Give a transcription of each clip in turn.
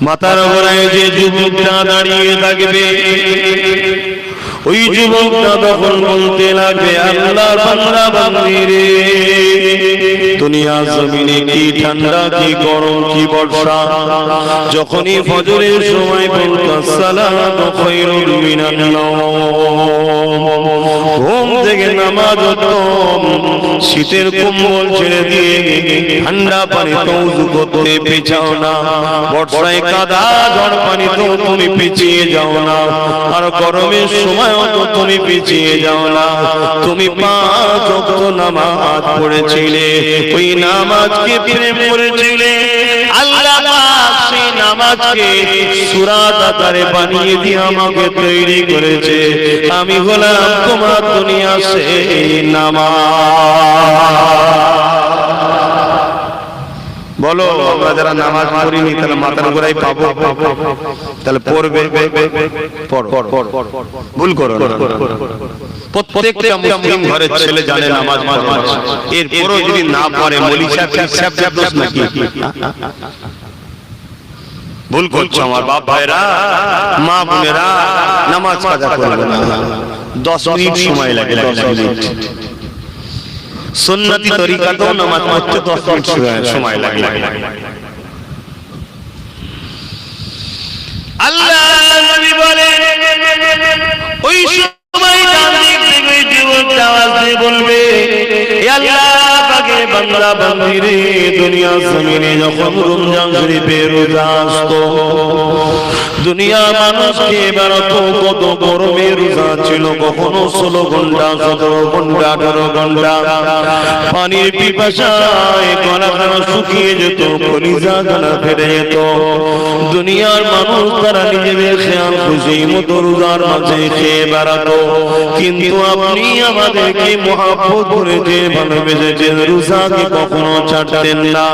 মাথার গোড়ায় যে যুবকটা দাঁড়িয়ে থাকবে ওই যুবকটা তখন বলতে লাগবে আল্লাহর বান্দা বান্দি রে, দুনিয়া জমিনে কি ঠান্ডা কি গরম কি বর্ষা, যখনই ফজরের সময় বলতো আসসালাতু খায়রুম মিনান নাওম, ঘুম থেকে নামাজ হতো, শীতের কম্বল ছেড়ে দিয়ে ঠান্ডা পানিতে ওযু করতে পেছাও না, বর্ষায় কাদা ঝড় পানিতেও তুমি পিছিয়ে যাও না, আর গরমের সময় তো তুমি পিছিয়ে যাও না। তুমি 5 ওয়াক্ত নামাজ পড়েছিলে, ওই নামাজকে প্রেম করেছিলে, আল্লাহ পাক সেই নামাজকে সূরাত আকারে বানিয়ে দিয়ে আমাকে তৈরি করেছে, আমি হলাম তোমার দুনিয়া সেই নামাজ। বলো আমরা যারা নামাজ পড়িনি তাহলে মাথার গোড়ায় পাবো, তাহলে পড়বে, ভুল করো না। প্রত্যেকটা মুসলিম ঘরের ছেলে জানে নামাজ পড়ে, এরপরও যদি না পড়ে মলিশা হিসাব দোষ নাকি? ভুল করছো আমার বাপ ভাইরা মা বোনেরা, নামাজ কাজা করবে না, 10 মিনিট সময় লাগে, 10 মিনিট সুন্নতি তরিকাতেও নামাজ পড়তে 10 মিনিট সময় লাগে। আল্লাহ নবী বলেন ওই সময় ডান দিক থেকে ওই যুবকটা আওয়াজ দিয়ে বলবে হে আল্লাহ পাকের বান্দা বান্দি রে, দুনিয়া জমিনে যখন রমজান শরীফের রোজা আসতো, দুনিয়া মানুষকে বেরোতো কত গরমে রোজা ছিল, কখনো 16 ঘন্টা 17 ঘন্টা 18 ঘন্টা, পানির পিপাসায় গলাখানা শুকিয়ে যেত, কলিজা গানা ফেটে যেত। দুনিয়ার মানুষ তারা নিজেদের খেয়াল খুশি মতো রোজার মাঝে খেয়ে বেড়াতো, কিন্তু আপনি আমাদেরকে মহব্বত করেছে, ভালোবেসেছেন, রোজাকে কখনো ছাড়তেন না,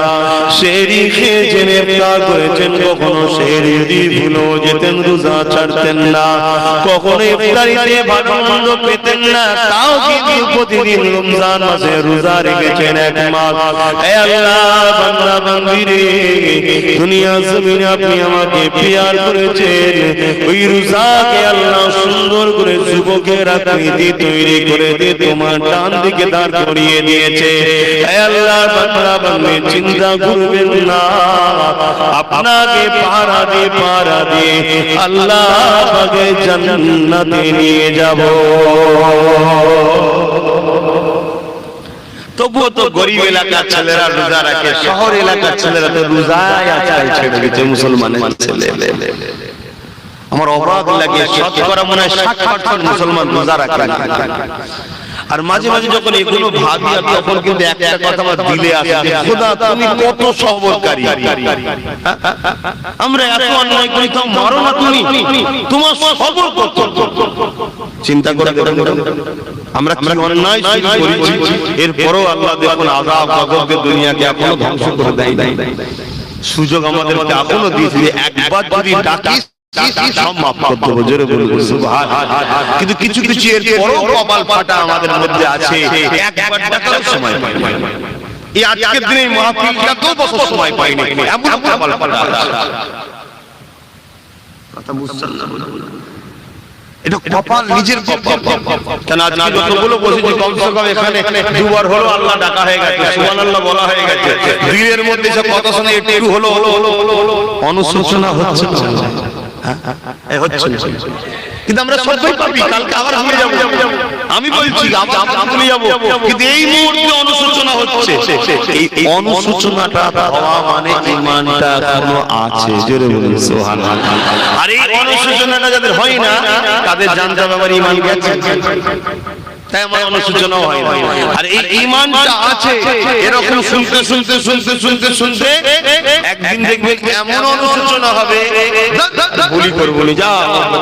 সেহরি খেয়েছেন, ইফতার করেছেন, কখনো সেহরি যদি ভুলো যেতেন রোজা ছাড়তেন না, কখনো ইফতারিতে ভালো মন্দ পেতেন না, তাও কিন্তু প্রতিদিন রমজান মাসে রোজা রেখেছেন 1 মাস। হে আল্লাহ বান্দা বান্দি রে, দুনিয়া জমিনে আপনি আমাকে প্রিয়ার করেছেন, ওই রোজাকে আল্লাহ সুন্দর করে যুবকের আকৃতি তৈরি করে দিয়ে তোমার ডান দিকে দাঁড় করিয়ে দিয়েছে। হে আল্লাহ বান্দা বান্দি চিন্তা করবেন না, আপনাকে পাহারা দিয়ে আল্লাহ পাকে জান্নাতে নিয়ে যাব। তবুও তো গরিব এলাকার ছেলেরা রোজা রাখে, শহর এলাকার ছেলেরা তো রোজায় আজকাল ছেড়ে দিয়েছে মুসলমানের ছেলে। আমার অবাক লাগে, শতকরা মনে হয় 60% মুসলমান রোজা রাখে না। আর মাঝে মাঝে যখন এগুলো ভাবি তখন কিন্তু একটা কথা আমার দিলে আসে, খোদা তুমি কত সবরকারী, আমরা এত অন্যায় করি তাও মারো না তুমি, তোমার সবর কত। চিন্তা করে আমরা কি অন্যায় করেছি, এরপরও আল্লাহ দেখুন আযাব গজবকে দুনিয়াকে এখনো ধ্বংস করে দেয় নাই, সুযোগ আমাদেরকে এখনো দিয়েছে, একবার যদি ডাকিস সব মাফ করে দেব, জোরে বলুন সুবহানাল্লাহ। কিন্তু কিছু কিছু এর পরও কপাল ফাটা আমাদের মধ্যে আছে, একবার ডাকার সময় পাই না, এই আজকের দিনে মাহফিলটাতেও বসার সময় পাই না, এমন কপাল ফাটা কথা বুঝছেন না? এটা কপাল, নিজের কপাল। কেন আজকে যতগুলো বসেছি কমসে কম এখানে 2 বার হলো আল্লাহ ডাকা হয়ে গেছে, সুবহানাল্লাহ বলা হয়ে গেছে, দিনের মধ্যে সব কথা শুনে একটু হলো অনুশোচনা হচ্ছে না, হচ্ছে, কিন্তু আমরা সবাই পাবি, কালকে আবার ভুলে যাব, আমি বলছি ভুলে যাব, কিন্তু এই মুহূর্তে অনুশোচনা হচ্ছে, এই অনুশোচনাটা হওয়া মানে ঈমানটা এখনো আছে, জোরে বলুন সুবহানাল্লাহ। আর এই অনুশোচনাটা যাদের হয় না তাদের জানতে হবে আমার ঈমান গেছে, তাই আমার অনুশোচনাও হয় না। আর এই ঈমানটা আছে, এরকম শুনতে শুনতে শুনতে শুনতে শুনতে একদিন দেখবেন এমন অনুশোচনা হবে, ভুলি করব না, যা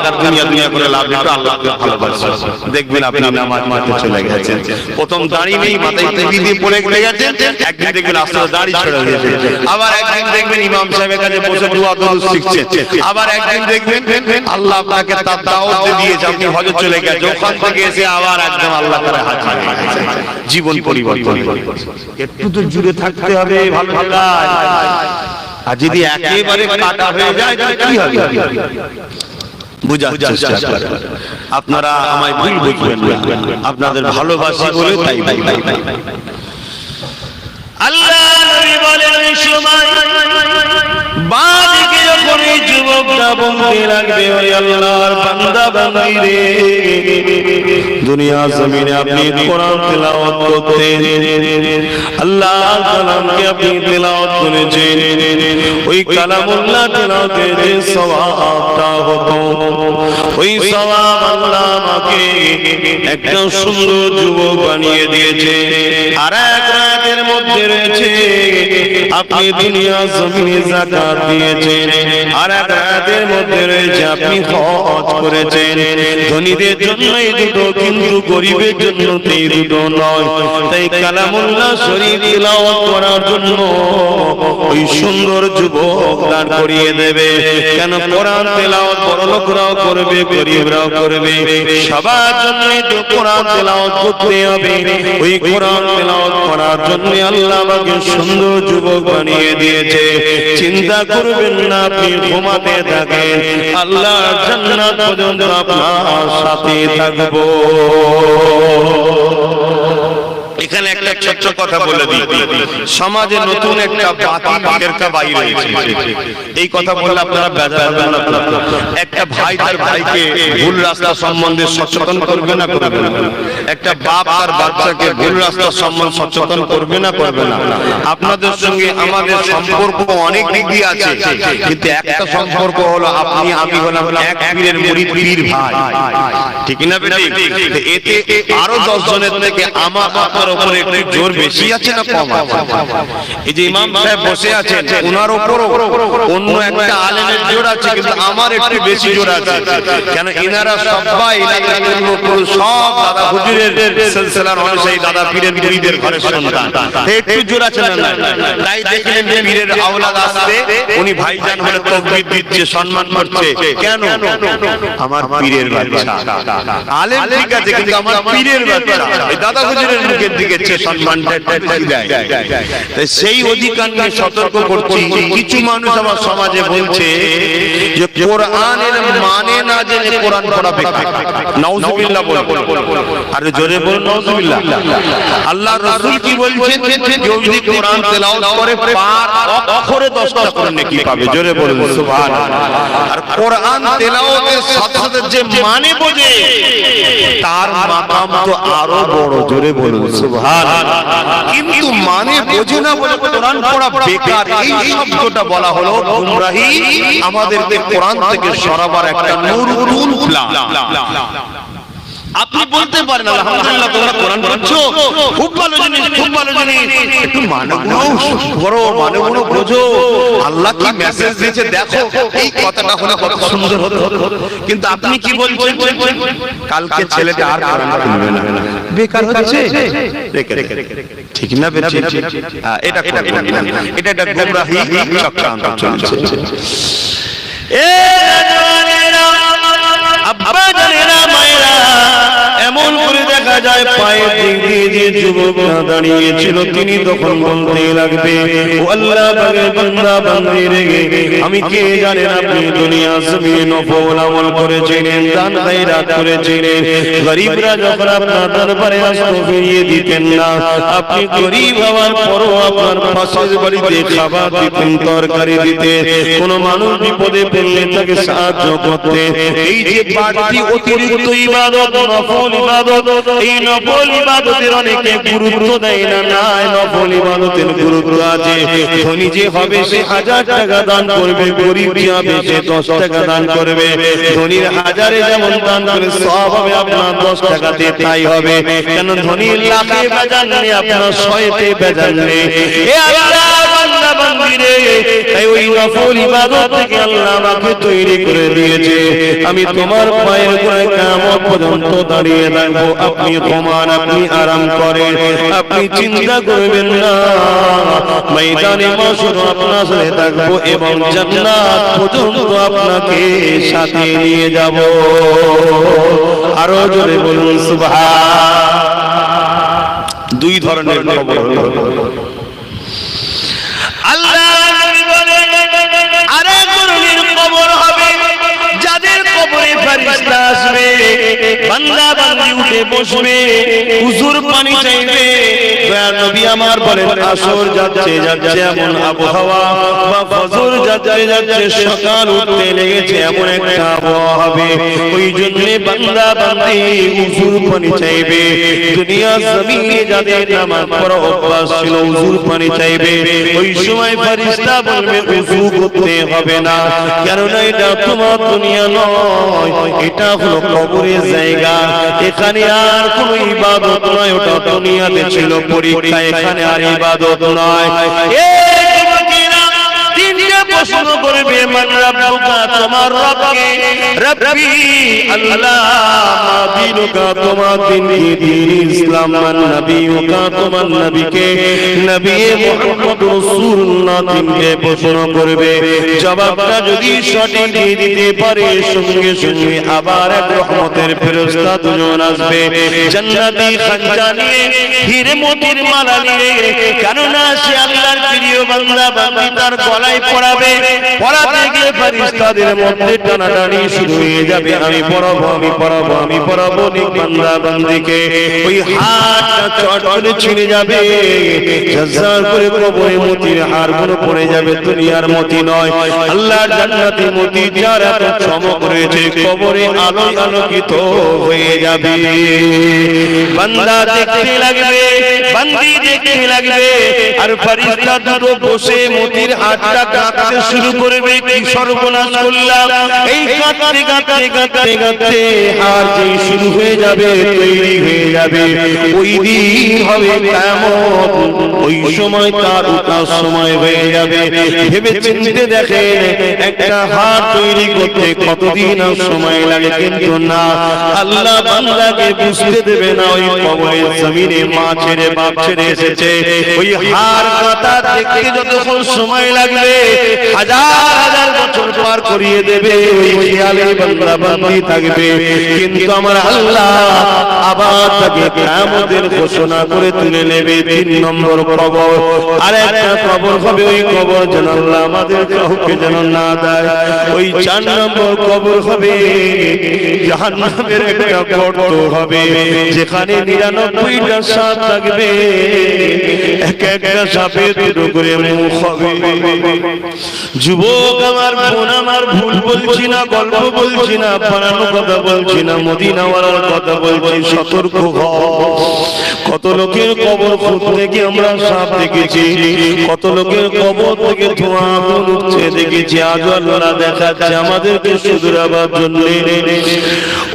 তার দুনিয়া করে লাভ নেই, আল্লাহকে ভালোবাসা, দেখবেন আপনি নামাজ পড়তে চলে গেছেন, প্রথম দাঁড়ি নেই, মাথায় টুপি দিয়ে পড়ে গেছেন, একদিন দেখবেন আস্তে আস্তে দাঁড়ি ছেড়ে দিয়েছে, আবার একদিন দেখবেন ইমাম সাহেবের কাছে বসে দোয়া দরুদ শিখছেন, আবার একদিন দেখবেন আল্লাহ আপনাকে তার দাওয়াত দিয়েছে, আপনি হজে চলে গেছেন, ওখান থেকে এসে আবার একদম আল্লাহ তাআলা হাজির হয়ে গেছে, জীবন পরিবর্তন। একটু তো জুড়ে থাকতে হবে ভালো ভালো, আর যদি একেবারে কাটা হয়ে যায় তাহলে কি হবে? বুঝার চেষ্টা করেন। আপনারা আমায় ভুল বুঝবেন না, আপনাদের ভালোবাসি বলে তাই। আল্লাহ নবী বলেন এই সময় বাদিকে যখন এই যুবকটা বলতে লাগবে, ওই আল্লাহর বান্দা বান্দি রে, দুনিয়া জমিনে আপনি কোরআন তেলাওয়াত করতেন, আল্লাহর কালামকে আপনি তেলাওয়াত করেছেন, ওই কালামুল্লাহ তেলাওয়াতের যে সওয়াবটা হতো, ওই সওয়াব আল্লাহ আমাকে একটা সুন্দর যুবক বানিয়ে দিয়েছে। আর এক রাতের মধ্যে রয়েছে আপনি দুনিয়া জমিনে যাকাত দিয়েছেন, আর এক রাতের মধ্যে রয়েছে আপনি হজ করেছেন। ধনীদের জন্য এই দুটো, কিন্তু গরিবের জন্য এই দুটো নয়। তাই কালামুল্লাহ শরীফ তেলাওয়াত করার জন্য ওই সুন্দর যুবক দাঁড় করিয়ে দেবে। কেন? কোরআন তেলাওয়াত বড় লোকরাও করবে, গরিবরাও করবে, সবার জন্য তো কোরআন তেলাওয়াত করতে হবে। ওই কোরআন তেলাওয়াত করার জন্য আল্লাহ আমাকে সুন্দর যুবক বানিয়ে দিয়েছে। চিন্তা করবেন না, আপনি ঘুমাতে থাকেন, আল্লাহ জান্নাত পর্যন্ত আপনার সাথে থাকবো। এখানে একটা ছোট্ট কথা বলে দিই, সমাজে নতুন একটা ফেরকা বাইরে হয়েছে। এই কথা বললে আপনারা বেজার হবেন না। একটা ভাই তার ভাইকে ভুল রাস্তা সম্বন্ধে সচেতন করবে না করবে না? একটা বাপ তার বাচ্চাকে ভুল রাস্তা সম্বন্ধে সচেতন করবে না করবে না? আপনাদের সঙ্গে আমাদের সম্পর্ক অনেক দিক আছে, কিন্তু একটা সম্পর্ক হলো আপনি আমি হলাম এক পীরের মুরিদ, পীর ভাই, ঠিক না বেটি? এতে আরো 10 জনের থেকে আমার আপনার উপরে একটু জোর বেশি আছে না কম আছে? এই যে ইমাম সাহেব বসে আছেন, ওনার উপর অন্য একটা আলেমের জোর আছে, কিন্তু আমার একটু বেশি জোর আছে। কেন? ইনারা সবাই সব দাদা হুজুরের সিলসিলার অনুযায়ী দাদা পীরের মুরিদের ঘরের সন্তান, একটু জোর আছে না? তাই দেখলেন পীরের আওলাদ আসছে, উনি ভাইজান বলে তাকবীর দিচ্ছে, সম্মান করছে। কেন? আমার পীরের বাচ্চা। আলেম ঠিক আছে, কিন্তু আমার পীরের বাচ্চা। এই দাদা হুজুরের মুখের দিকে সম্মানটা দেয়। তাই সেই অধিকার নিয়ে সতর্ক করছি। কিছু মানুষ আমার সমাজে বলছে যে কোরআনের মানে না জেনে কোরআন পড়া বেকার। নাউজুবিল্লাহ বল, আরে জোরে বল নাউজুবিল্লাহ। আল্লাহর রাসূল কি বলছেন? কেউ যদি কোরআন তেলাওয়াত করে পার অক্ষরে 10টা করে নেকি পাবে। জোরে বলুন সুবহানাল্লাহ। আর কোরআন তেলাওয়াতের সাথে সাথে যে মানে বোঝে তার মাকাম তো আরো বড়। জোরে বলুন সুবহানাল্লাহ। কিন্তু মানে বোঝে না বলে কোরআন পড়া বেকার, এই শব্দটা বলা হলো গুমরাহি। আমাদেরকে কোরআন থেকে সরাবার একটা নূরুন প্ল্যান। আপনি বলতে পারেন আলহামদুলিল্লাহ তোমরা কোরআন পড়ছো, খুব ভালো জিনিস, খুব ভালো জিনিস, একটু মানগুলো করো, মানগুলো বোঝো, আল্লাহ কি মেসেজ দিয়েছে দেখো। এই কথাটা হলে কত সুন্দর হতো। কিন্তু আপনি কি বলছেন? কালকে ছেলেটা আর কোরআন পড়বে না, বেকার হচ্ছে। ঠিক না? এটা এটা গুমরাহি চক্রান্ত চলছে। আব্বা জানেরা, মায়েরা, এমন করে দেখা যায় পায়ের দিক দিয়ে যে যুবকটা দাঁড়িয়েছিল তিনি তখন বলতে লাগবে, ও আল্লাহ পাকের বান্দা বান্দি রে, আমি কে জানেন আপনি দুনিয়া জমিনে নফল আমল করেছিলেন, দান খায়রাত করেছিলেন, গরিবরা যখন আপনার দরবারে আসতো ফিরিয়ে দিতেন না, আপনি গরিব হওয়ার পরও আপনার পাশের বাড়িতে খাবার দিতেন, তরকারি দিতেন, কোন মানুষ বিপদে পড়লে তাকে সাহায্য করতেন। এই যে বাড়তি অতিরিক্ত ইবাদত, নফল ইবাদত, এই নফল ইবাদতের অনেকে গুরুত্ব দেয় না। নাই, নফল ইবাদতের গুরুত্ব আছে। ধনী যে হবে সে 1000 টাকা দান করবে, গরিব যে হবে সে 10 টাকা দান করবে। ধনীর 1000-এ যেমন দান করে সওয়াব হবে, আপনার 10 টাকাতে তাই হবে। কেন? ধনীর লাখে বেজান নেই, আপনার 100-তে বেজান নেই। এ আল্লাহ বান্দা বান্দি রে, তাই ওই নফল ইবাদত থেকে আল্লাহ আমাকে তৈরি করে দিয়েছে। আমি তোমার পায়ের গোড়ায় কিয়ামত পর্যন্ত দাঁড়িয়ে থাকবো। আপনি ঘুমান, আপনি আরাম করেন, আপনি চিন্তা করবেন না। ময়দানে মাশর আপনার সাথে থাকবো এবং জান্নাত পর্যন্ত আপনাকে সাথে নিয়ে যাব। আরো জোরে বলুন সুবহান। দুই ধরনের খবর। আল্লাহ বলেন বান্দি উঠে বসবে, হুজুর পানি চাইবে, দয়ার নবী আমার বলেন আসর যাচ্ছে যাচ্ছে এমন আবহাওয়া, বা ফজর যাচ্ছে যাচ্ছে সকাল উঠতে লেগেছে এমন একটা আবহাওয়া হবে, ওই জন্য বান্দা বান্দি হুজুর পানি চাইবে। দুনিয়া জমিনে যাদের নামাজ পড়া অভ্যাস ছিল হুজুর পানি চাইবে, ওই সময় ফেরেশতা বলবে ওযু করতে হবে না, কেননা এটা তোমার দুনিয়া নয়, এটা হলো কবরের জায়গা, এখানে আর কোনো ইবাদত নয়, ওটা দুনিয়াতে ছিল পরীক্ষা, এখানে আর ইবাদত নয়। প্রশ্ন করবে মান রাব্বুকা, তোমার রবকে, রব্বি আল্লাহ, মা দীনুকা, তোমার দিন কি, দ্বীন ইসলাম, মান নবিয়ুকা, তোমার নবীকে, নবী মুহাম্মদ রাসূলুল্লাহ, তিনটে প্রশ্ন করবে। জবাবটা যদি সঠিক দিয়ে দিতে পারে সঙ্গে সঙ্গে আবার এক রহমতের ফেরেশতা দুজন আসবে, জান্নাতি খানজা নিয়ে, হীরে মোতির মালা নিয়ে, কেননা সে আল্লাহর প্রিয় বান্দা বান্দি, তার গলায় পড়াবে, পড়াতে গিয়ে ফেরেশতাদের মধ্যে টানাটানি শুরু হয়ে যাবে, আমি পড়াবো আমি পড়াবো আমি পড়াবো, বান্দা বান্দিকে ওই হাতটা চট করে ছিঁড়ে যাবে, ঝরঝর করে কবরে মতির হারগুলো পড়ে যাবে, দুনিয়ার মতি নয়, আল্লাহর জান্নাতি মতি, যার এত চমক রয়েছে, কবরে আলোয় আলোকিত হয়ে যাবে। বান্দা দেখতে লাগবে, বান্দি দেখতে লাগবে, আর ফেরেশতা দুটো বসে মতির হাতটা কাটতে শুরু করবে, কি সর্বনাশ করলাম, এই কাটতে কাটতে কাটতে কাটতে হাত যে শুরু হয়ে যাবে, তৈরি হয়ে যাবে, ওই দিন হবে কিয়ামত, ওই সময় তার উঠার সময় হয়ে যাবে। ভেবে চিন্তে দেখেন একটা হাত তৈরি করতে কতদিন সময় লাগে, কিন্তু না, আল্লাহ বান্দাকে বুঝতে দেবে না, ওই কবরের জমিনে মা ছেড়ে বাপ ছেড়ে এসেছে, ওই হার কাটা দেখতে যতক্ষণ সময় লাগবে হাজার হাজার বছর পার করিয়ে দেবে, ওই খেয়ালে বান্দা বান্দি থাকবে, কিন্তু আমার আল্লাহ আবার তাকে কিয়ামতের ঘোষণা করে তুলে নেবে। 3 নম্বর কবর, আর একটা কবর হবে, ওই কবর যেন আল্লাহ আমাদের কাউকে যেন না দেয়। ওই 4 নম্বর কবর হবে জাহান্নামের একটা গর্ত হবে, যেখানে 99টা সাপ থাকবে, এক একটা সাপের দুটো করে মুখ হবে। যুবক আমার, বোন আমার, ভুল বলছি না, গল্প বলছি না, বানানো কথা বলছি না, মদিনাওয়ালার কথা বলছি, সতর্ক হও। কত লোকের কবর খুঁড়তে গিয়ে আমরা সাপ দেখেছি, কত লোকের কবর থেকে ধোঁয়া উঠছে দেখেছি, আজ আল্লাহ দেখাচ্ছে আমাদেরকে শুধরাবার জন্য,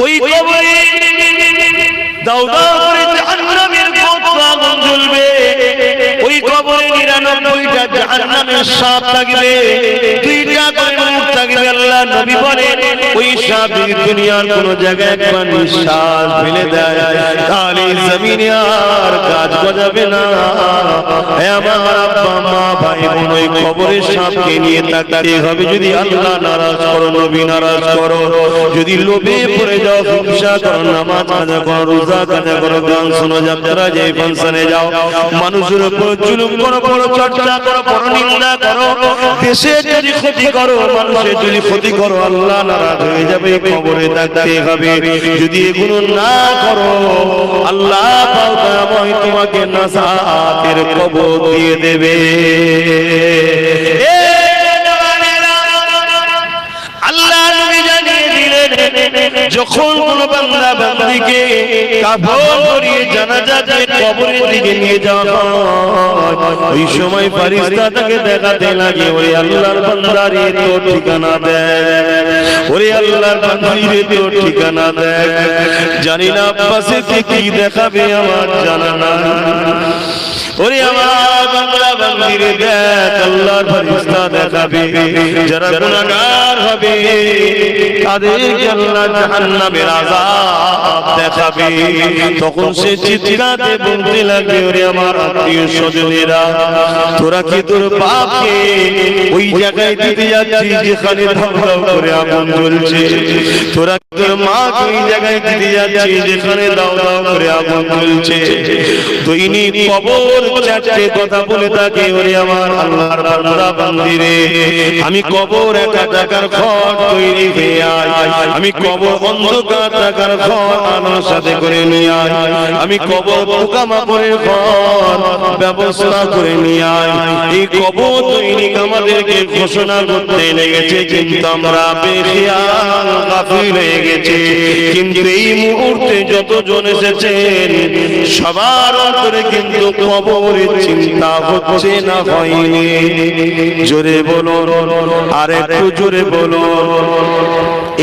ওই কবরে দাও দাও করে জাহান্নামের আগুন জ্বলবে, ওই কবরে 99টা জাহান্নামের সাপ থাকবে, 2টা করে মুখ থাকবে। আল্লাহ নবী বলেন ওই সাপ দুনিয়ার কোন জায়গায় একবার নিঃশ্বাস ফেলে দেয়, তাহলে জমিনে আর কাজ গজাবে না। হে আমার আব্বা মা ভাই বোন, ওই কবরের সাপকে নিয়ে থাকতে হবে। যদি আল্লাহ নারাজ করো, নবী নারাজ করো, যদি লোভে পড়ে যাও, হিংসা করো, নামাজ কাজা করো, রোজা কাজা করো, গান শোনো, যাত্রা যাই ফাংশনে যাও, মানুষের উপর জুলুম করো, বড় চর্চা করো, বড় নিন্দা করো, দেশের যদি ক্ষতি করো, মানুষের যদি ক্ষতি করো, আল্লাহ নারাজ হয়ে যাবে, কবরে থাকতে হবে। যদি এগুলো না করো, আল্লাহ পাওয়াময় তোমাকে নাজাতের কবর দিয়ে দেবে। আল্লাহ নবী জানিয়ে দিলেন, যখন কোন বান্দা বান্দিকে কাফন করিয়ে জানাজা দিয়ে কবরের দিকে নিয়ে যাওয়া হয়, ওই সময় ফেরেশতা তাকে দেখাতে লাগে, ওরে আল্লাহর বান্দার এ তো ঠিকানা দেখ, ওরে আল্লাহর বান্দার এ তো ঠিকানা দেখ। জানি না আব্বাসে কি দেখাবে আমার জানা না, ওরে আমার বান্দা বান্দিরে দেখ, আল্লাহর ফেরেশতা দেখাবে যারা গুনাহগার হবে, তাদেরকে আল্লাহ জাহান্নামের আযাব দেখাবে। তখন সে চিৎকারে বলতে লাগে, ওরে আমার আত্মীয় স্বজনেরা, তোরা কি তোর বাপকে ওই জায়গায় দিতে যাচ্ছিস যেখানে ধাউ ধাউ করে আগুন জ্বলছে? তোরা তোর মাকে ওই জায়গায় দিতে যাচ্ছিস যেখানে দাউ দাউ করে আগুন জ্বলছে? দৈনিক কবর 4টে কথা বলে থাকে, ওরে আমার আল্লাহর বান্দা বান্দিরে, আমি কবর 1 টাকার ঘর তৈরি হয়ে আয়, আমি কবর অন্ধকার থাকার ঘর আমার সাথে করে নিয়ে আয়, আমি কবর পোকামাকড়ের ঘর ব্যবস্থা করে নিয়ে আয়। এই কবর তৈরি আমাদেরকে ঘোষণা করতে লেগেছে, কিন্তু আমরা বেখেয়াল গাফিল হয়ে গেছি। কিন্তু এই মুহূর্তে যতজন এসেছেন সবার অন্তরে কিন্তু কবরের চিন্তা হচ্ছে না হয়নি? জোরে বলো, আর একটু জোরে বলো।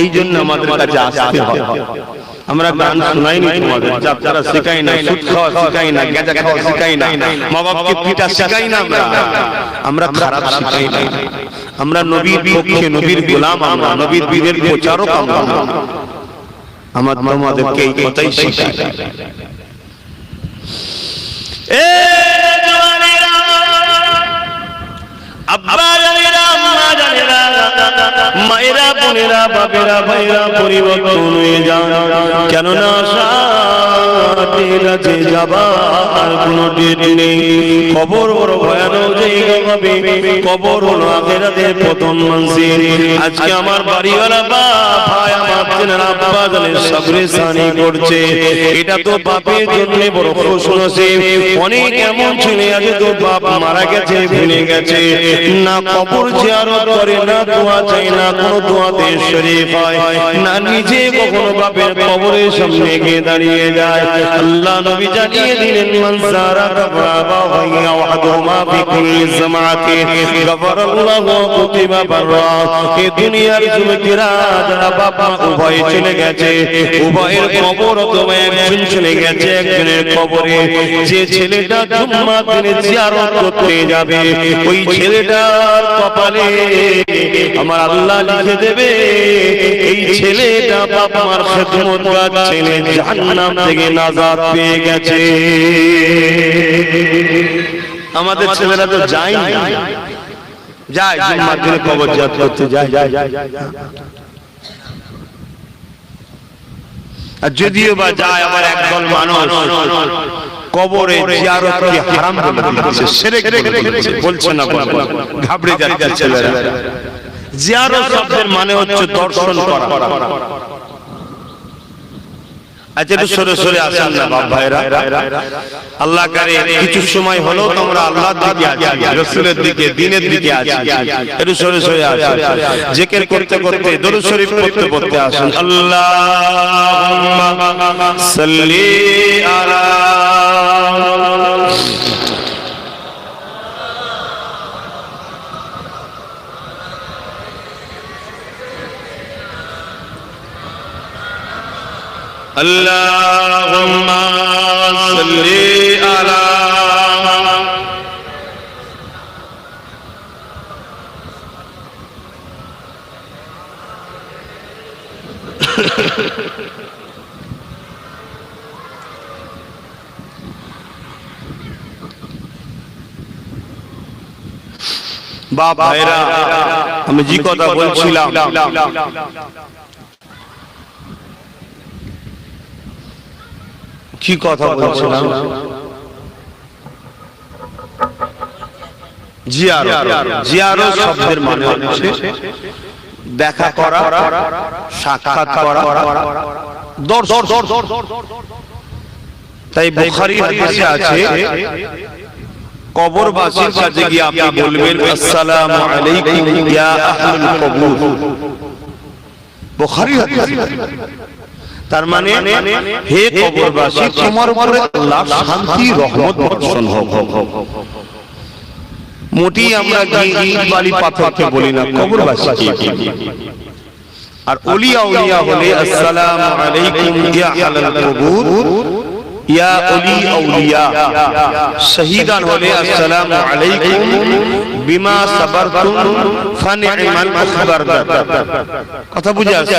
এই জন্য আমাদের কাছে আসতে হবে। আমরা গান শোনাইনি তোমাদের, যারা শেখাই না, সুদ খাওয়া শেখাই না, গাঁজা খাওয়া শেখাই না, মা বাবাকে পিটা শেখাই না, আমরা খারাপ শেখাই না। আমরা নবীর পক্ষে, নবীর গোলাম, আমরা নবীর বীরের প্রচারক। আমরা তোমাদেরকে এই কথাই শেখাই। আব্বা জানেরা, মা জানেরা, মায়েরা, বোনেরা, বাপেরা, ভাইরা পরিবর্তন হয়ে যান, কেননা যে যাবার কোনো ডেট নেই। কবর বড় ভয়ানক জায়গা হবে, কবর হলো আখিরাতের প্রথম মঞ্জিল। আজকে আমার বাড়িওয়ালা ভাই আমার ছেলেরা আব্বা জানের সবরে সানি করছে, এটা তো বাপের জন্য বড় খুশি নসিব। অনেক এমন ছেলে আছে তো বাপ মারা গেছে, ভুলে গেছে, না কবর জিয়ারত করে, না দোয়া চাই, না কোনো দোয়াতে শরীক হয়, না নিজে কখনো বাপের কবরের সামনে গিয়ে দাঁড়িয়ে যায়। আল্লাহ নবী জানিয়ে দিলেন, মান যারা কবরা বাওয়া ওয়াহদুমা ফি কুল্লি জামাতি গফরাল্লাহু কুতিবা বাররা। এই দুনিয়ার যুবকেরা যারা বাবা উভয় চলে গেছে, উভয়ের কবর অথবা একজন চলে গেছে, একজনের কবরে যে ছেলেটা জুম্মার দিনে জিয়ারত করতে যাবে, ওই ছেলেটার কপালে আমার আল্লাহ লিখে দেবে, এই ছেলেটা বাবা মার খেদমতগার ছেলে, জাহান্নাম থেকে নাজাত পেয়ে গেছে। আমাদের ছেলেরা তো যায় না, যায় জুম্মার দিনে কবর জিয়ারত করতে যায়। আর যদিও বা যায়, আবার একদল মানুষ কবরে জিয়ারতকে হারাম বলে দিচ্ছে, শিরক বলে দিচ্ছে, বলছে না, ঘাবড়ে যাচ্ছে ছেলেরা। জিয়ারত শব্দের মানে হচ্ছে দর্শন করা। আচ্ছা, একটু সরে সরে আসেন না বাপ ভাইরা, আল্লাহ করে কিছু সময় হলো তোমরা আল্লাহর দিকে আছি, রাসূলের দিকে, দ্বীনের দিকে আছি, একটু সরে সরে আসেন, জিকির করতে করতে দরুদ শরীফ পড়তে পড়তে আসেন। আল্লাহুম্মা সাল্লি আলা Allahumma salli ala বাপ ভাইরা, আমি যে কথা বলছিলাম, কি কথা বলছিলাম, জিয়ারত শব্দের মানে হচ্ছে দেখা করা, সাক্ষাৎ করা, দর্শন। তাই বুখারী হাদিসে আছে, কবরবাসীর কাছে গিয়ে আপনি বলবেন, আসসালামু আলাইকুম ইয়া আহলুল কবর। বুখারী হাদিস। তার মানে, হে কবরবাসী, তোমার উপরে আল্লাহর শান্তি রহমত বর্ষণ হোক। মোটি আমরা ইট বালি পাথরকে বলি না, কবরবাসী। আর ওলিয়া উলিয়া হলে আসসালামু আলাইকুম ইয়া আহলাল কবর ইয়া ওলি আউলিয়া। শহীদান হলে আসসালামু আলাইকুম বিমা সাবারতুম ফানি'মাল মুখবারদাত। কথা বুঝে আসছে?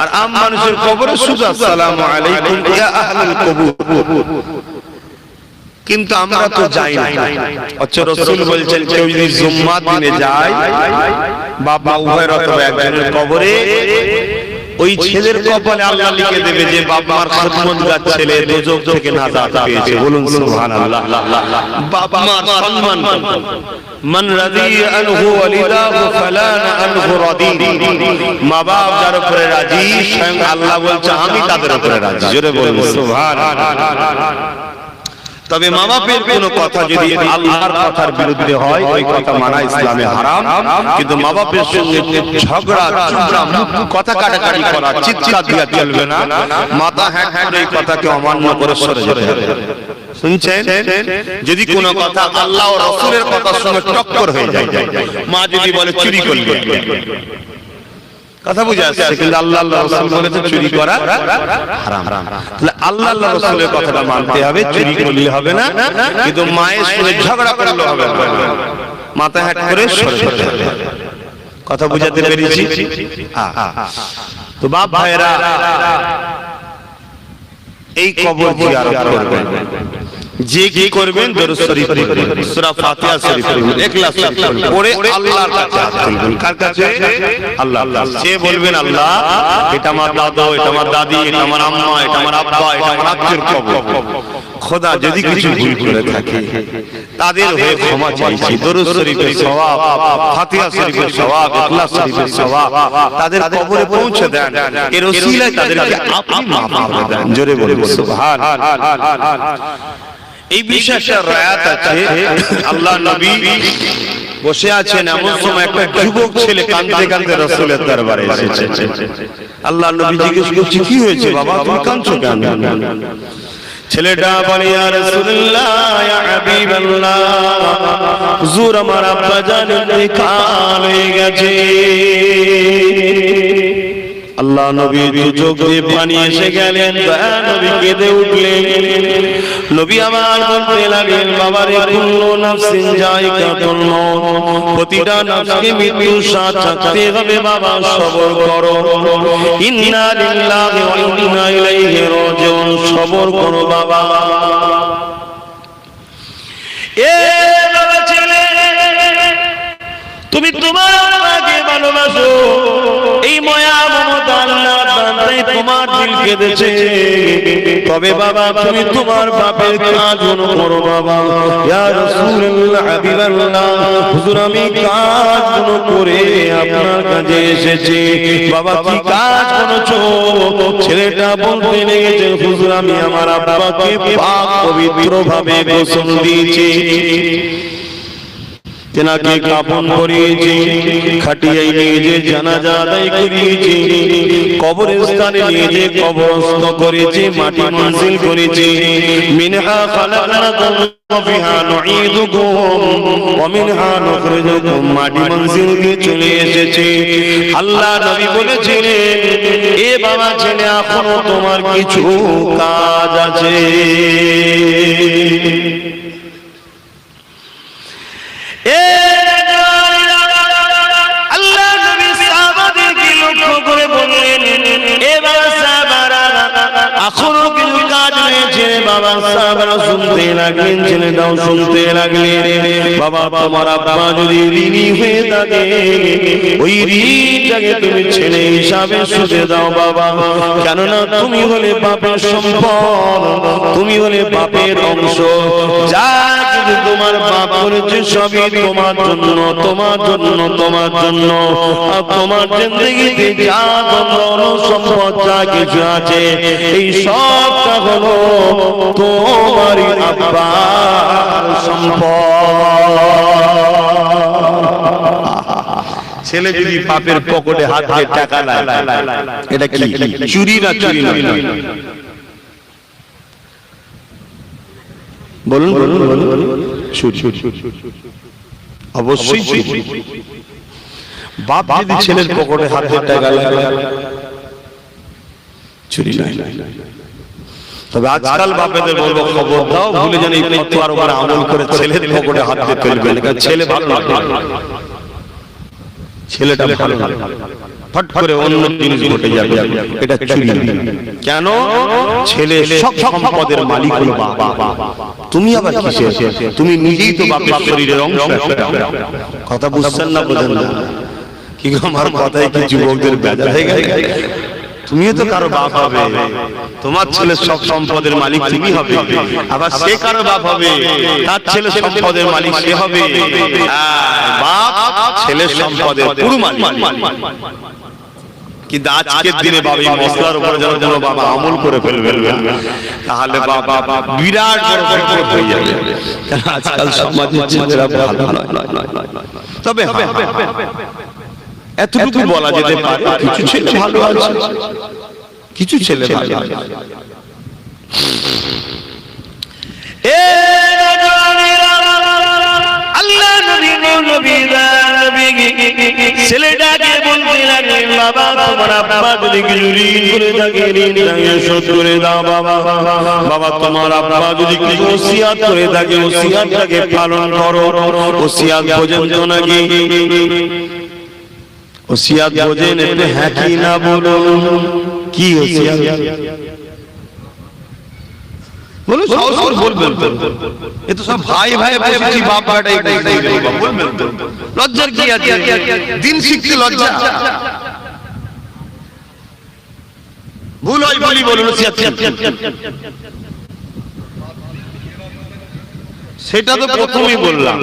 আর আম মানুষের কবরে শুধু আসসালামু আলাইকুম ইয়া আহলাল কবর। কিন্তু আমরা তো যাই না। আচ্ছা, রাসূল বলছেন কেউ যদি জুম্মার দিনে যায়, বাবা উভয়ের অথবা একজনের কবরে, ওই ছেলের কপালে আল্লাহ লিখে দেবে যে বাবার খেদমতগার ছেলে দোজখ থেকে নাজাত পেয়েছে। বলুন সুবহানাল্লাহ। বাবা মার সম্মান মান রাদিয়া আনহু ওয়ালিদাহু ফালানা আনহু রাদিন। মা বাপ যার উপরে রাজি, স্বয়ং আল্লাহ বলছে আমি তাদের উপরে রাজি। জোরে বলুন সুবহানাল্লাহ। তবে মা বাপের কোনো কথা যদি আল্লাহর কথার বিরুদ্ধে হয়, ওই কথা মানা ইসলামে হারাম। কিন্তু মা বাপের সঙ্গে ঝগড়া চুগড়া কথা কাটাকাটি করা, চিৎকার দিয়া চলবে না। মাথা হ্যাঁ হ্যাঁ এই কথাকে অমান্য করে সরে যেতে হবে। শুনছেন? যদি কোনো কথা আল্লাহ ও রাসূলের কথার সঙ্গে টক্কর হয়ে যায়, মা যদি বলে চুরি করবে, কথা বুঝা যাচ্ছে, কিন্তু আল্লাহ রাসূল বলেছে চুরি করা হারাম। তাহলে আল্লাহ রাসূলের কথাটা মানতে হবে, চুরি করলে হবে না। কিন্তু মায়ের সঙ্গে ঝগড়া করলে হবে না, মাথা হ্যাট করে সরে যেতে হবে। কথা বুঝাতে পেরেছি? তো বাপ ভাইরা, এই কবর জিয়ারত করবেন। যে কি করবেন, দরুদ শরীফ পড়বেন, সূরা ফাতিহা শরীফ পড়বেন, ইখলাস শরীফ পড়ে আল্লাহর কাছে হাত তুলবেন। কার কাছে? আল্লাহ। সে বলবেন আল্লাহ, এটা আমার দাদা, এটা আমার দাদি, এটা আমার আম্মা, এটা আমার আব্বা, এটা আমার আত্মীয়র কবর। খোদা যদি কিছু ভুল করে থাকে তাদের হয়ে ক্ষমা চাইছি। দরুদ শরীফের সওয়াব, ফাতিহা শরীফের সওয়াব, ইখলাস শরীফের সওয়াব তাদের কবরে পৌঁছে দেন। এর ওসিলায় তাদেরকে আপনি মাফ করে দেন। জোরে বলুন সুবহানাল্লাহ। এই বিশেষ রায়াত আছে। আল্লাহ নবী বসে আছেন, এমন সময় একটা যুবক ছেলে কাঁদতে কাঁদতে রাসূলের দরবারে এসেছে। আল্লাহ নবী জিজ্ঞেস করছে, কি হয়েছে বাবা, তুমি কাঁদছো কেন? ছেলেটা বলে, ইয়া রাসূলুল্লাহ, ইয়া হাবিবাল্লাহ, হুজুর আমার আব্বা জানের ইন্তেকাল হয়ে গেছে। আল্লাহ নবী চোখ দিয়ে পানি এসে গেলেন, দয়া নবী কেঁদে উঠলেন। নবী আমার বলতে লাগলেন, বাবারে, কুল্লু নাফসিন যায়িকাতুল মউত, প্রতিটা নফসকে মৃত্যুর স্বাদ চাখতে হবে বাবা, সবর করো। ইন্না লিল্লাহি ওয়া ইন্না ইলাইহি রাজিউন, সবর করো বাবা। এ বাবা ছেলে, তুমি তোমার আগে ভালোবাসো, এই মায়া মমতা আল্লাহর দানে তোমার দিল কেঁদেছে। তবে বাবা তুমি তোমার বাপের কাজ করো বাবা। ইয়া রাসূলুল্লাহ, হাবিবাল্লাহ, হুজুর আমি কাজ করে আপনার কাছে এসেছি। বাবা কি কাজ করেছো? ছেলেটা বলতে লেগেছে, হুজুর আমি আমার আব্বাকে পাক পবিত্র ভাবে গোসল দিয়েছি, তেনাকে কাফন করিয়েছি, খাটিয়ায় নিয়ে যে জানাজা আদায় করিয়েছি, কবরস্থানে নিয়ে যে কবরস্থ করেছি, মাটি মঞ্জিল করেছি। মিনহা খালাকনাকুম ওয়া ফিহা নুঈদুকুম ওয়া মিনহা নুখরিজুকুম, মাটি মঞ্জিলকে চলে এসেছি। আল্লাহ নবী বলেছিলেন, এ বাবা ছেলে, এখনো তোমার কিছু কাজ আছে। আল্লাহ নবী সাহাবাদেরকে লক্ষ্য করে বললেন, এবার সাহাবারা এখনো কিছু কাজ রয়েছে। বাবা সাহাবারা শুনতে লাগলেন, ছেলেটাও শুনতে লাগলেন। বাবা তোমার আব্বা যদি ঋণী হয়ে থাকে, ওই ঋণটাকে তুমি ছেলে হিসাবে শুধে দাও বাবা, কেননা তুমি হলে বাপের সম্পদ, তুমি হলে বাপের অংশ। যা কিছু তোমার বাপ করেছে সবই তোমার জন্য, তোমার জন্য, তোমার জন্য। আর তোমার জিন্দেগিতে যা ধন সম্পদ যা কিছু আছে, এই সবটা হলো তোমারই আব্বার সম্পদ। ছেলে যদি বাপের পকেটে হাত দিয়ে টাকা নেয়, এটা কি চুরি না? চুরি নয়। বলুন বলুন বলুন, চুরি অবশ্যই চুরি। বাপ যদি ছেলের পকেটে হাত দিয়ে টাকা নেয়, চুরি নয়। তবে আজকাল বাপেদের বলবো, খবর দাও, ভুলে যেন এই ফতোয়ার উপর আমল করে ছেলের পকেটে হাত দিয়ে ফেলবেন। ছেলে ভালো লাগে, ছেলেটা ভালো, ফট করে অন্য জিনিস ঘটে যাবে, এটা চুরি। কেন? ছেলে সব সম্পদের মালিক হলো বাবা, তুমি আবার কিসের? তুমি নিজেই তো বাপের শরীরের অংশ। কথা বুঝছেন না? বোঝেন না কি? আমার কথায় কি যুবকদের বেজা হয়ে গেছে? তুমিও তো কারো বাপ হবে, তোমার ছেলে সব সম্পদের মালিক তুমি হবে, আবার সে কারো বাপ হবে, তার ছেলে সম্পদের মালিক সে হবে। বাপ ছেলের সম্পদের পুরো মালিক। কিন্তু আজকের দিনে বাবা এই মশলার উপরে যেন কোনো বাবা আমল করে ফেলবে, তাহলে বাবা বিরাট বড় বিপদ হয়ে যাবে। আজকাল সমাজের ছেলেরা ভালো নয়। তবে এতটুকু বলা যেতে পারে কিছু ছেলে ভালো আছে, কিছু ছেলে ভালো আছে। আল্লাহ নবী ছেলেটাকে বলতে লাগলেন, বাবা তোমার আব্বা যদি কিছু ঋণ করে থাকে ঋণ শোধ করে দাও বাবা। বাবা তোমার আব্বা যদি কিছু ওসিয়াত করে থাকে ওসিয়াতটাকে পালন করো। ওসিয়াত বোঝেন তো নাকি? ওসিয়াত বোঝেন? একটু হ্যাঁ কি না বলুন। কি ওসিয়াত বলো? সাহস করে বলবেন তো। এ তো সব ভাই ভাই বসেছি, বাপ বেটাই বলবেন তো। লজ্জার কি আছে? দিন শিখতে লজ্জা? ভুল হয় বলি বলুন। সেটা তো প্রথমেই বললাম।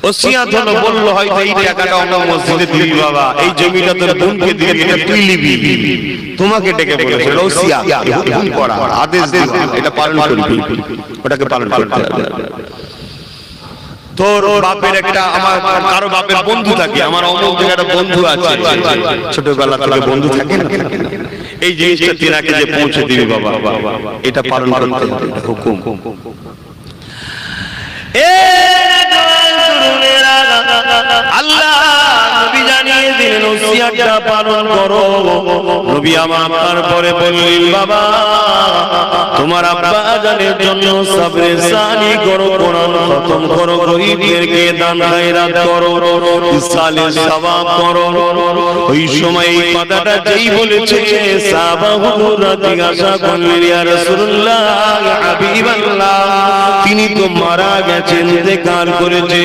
ওসিয়াত হলো বললো হয়তো এই টাকাটা অন্য মসজিদে দিবি বাবা, এই জমিটা তোর বোনকে দিবি, এটা তুই নিবি। তোমাকে ডেকে বলেছে ওসিয়াত, হুকুম করা, আদেশ দেওয়া, এটা পালন করবি, ওটাকে পালন করতে হবে। তোর বাপের একটা, আমার কারো বাপের বন্ধু থাকে, আমার অমুক জায়গায় বন্ধু আছে, ছোটবেলা থেকে বন্ধু থাকে না, এই জিনিসটা তিনাকে যে পৌঁছে দিবি বাবা, এটা পালন করতে হবে, হুকুম। আল্লাহ নবী জানিয়ে দিলেন ওসিয়াতটা পালন করো। নবী আমার তারপরে বললেন, বাবা তোমার আব্বা জানের জন্য সবরে সানি করো, কোরআন খতম করো, গরীবদেরকে দান খায়রাত করো, ইসলামের সওয়াব করো। ওই সময় এই কথাটা যেই বলেছে সাহাবা হুজুররা জিজ্ঞাসা করলেন, ইয়া রাসূলুল্লাহ, ইয়া হাবিবাল্লাহ, তিনি তো মারা গেছেন, ইন্তেকাল করেছে,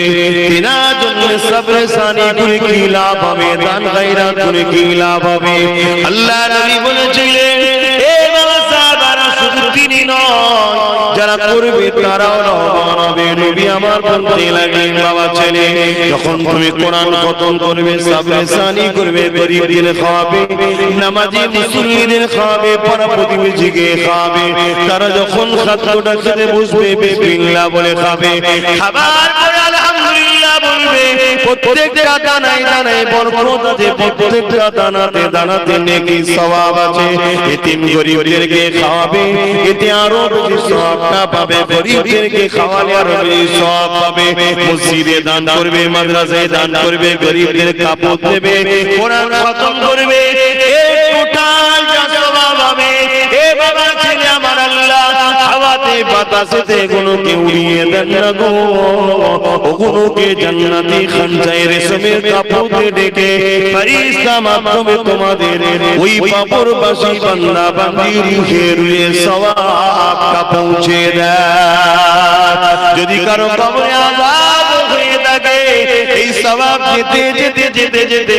তিনার জন্য সবরে সানি করে কি লাভ হবে, দান খায়রাত করে কি লাভ হবে? আল্লাহ নবী বলেছিলেন, এ বাবা সাহাবারা, শুধু তিনি নয়, যারা করবে তারাও লাভবান হবে। নবী আমার বলতে লাগলেন, বাবা ছেলে, যখন তুমি কোরআন খতম করবে, সবরে সানি করবে, গরীবদের খাওয়াবে, নামাজি মুসল্লিদের খাওয়াবে, পাড়া প্রতিবেশীকে খাওয়াবে, তারা যখন খাদ্যটা খেতে বসবে বিসমিল্লাহ বলে খাবে, খাবার পরে আলহামদুলিল্লাহ বলবে, প্রত্যেকটা দানায় দানায় বরকত আছে, প্রত্যেকটা দানাতে দানাতে নেকি সওয়াব আছে। এতিম গরীবদেরকে খাওয়াবে, এতে আরো বেশি সওয়াবটা পাবে, গরীবদেরকে খাওয়ালে আরো বেশি সওয়াব পাবে। মসজিদে দান করবে, মাদ্রাসায় দান করবে, গরীবদের কাপড় দেবে, কোরআন খতম করবে, এই টোটাল যা সওয়াব হবে, এ বাবা ছেলে আমার আল্লাহ হাওয়াতে বাতাসেতে গুলোকে উড়িয়ে দেন না গো, ওগুলোকে জান্নাতি খানচায় রেশমের কাপড়ে ঢেকে ফেরেশতা মাধ্যমে তোমাদের ওই পাপরবাসী বান্দা বান্দির রুহে সওয়াবটা পৌঁছে দেয়। যদি কারো কবরে আযাব হয়ে থাকে, এই সওয়াব যেতে যেতে যেতে যেতে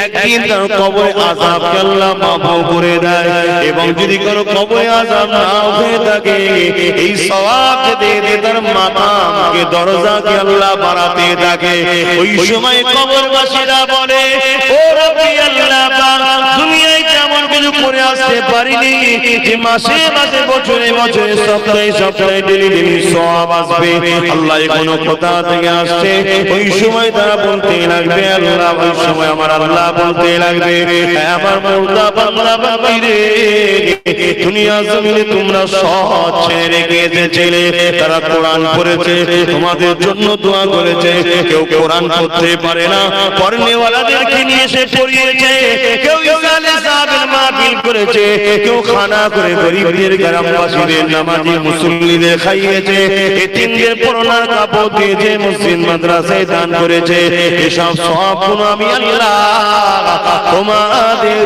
একদিন তার কবরে আযাবকে আল্লাহ মাফ করে দেয়। এবং যদি কারো কবরে আযাব না হয়ে থাকে, এই সওয়াব যেতে যেতে তার মাকামকে দরজাকে আল্লাহ বাড়াতে থাকে। ওই সময় কবরবাসীরা বলে, ও রব্বি আল্লাহ পাক, দুনিয়ায় কেমন কিছু করে আসতে পারিনি যে মাসে মাসে বছরে বছরে সপ্তাহে সপ্তাহে ডেলি ডেলি সওয়াব আসবে। আল্লাহ কোন কথা থেকে আসছে, ওই সময় তারা বলতে লাগবে আল্লাহ, ওই সময় আমার আল্লাহ বলতে লাগবে, আমার মুর্দা বান্দা বান্দিরে, দুনিয়া জমিনে তোমরা সৎ ছেড়ে রেখে এসেছিলে, তারা কোরআন পড়েছে, তোমাদের জন্য দোয়া করেছে, কেউ কোরআন পড়তে পারে না, পড়নেওয়ালাদেরকে নিয়ে এসে পড়িয়েছে, কেউ ইসালে সাহেবের মাহফিল করেছে, কেউ খানা করে গরীবদের গ্রামবাসীদের নামাজি মুসল্লিদের খাইয়েছে, এতিমদের পরনার কাপড় দিয়েছে, মসজিদ মাদ্রাসায় দান করেছে। এসব সব আমি আল্লাহ তোমাদের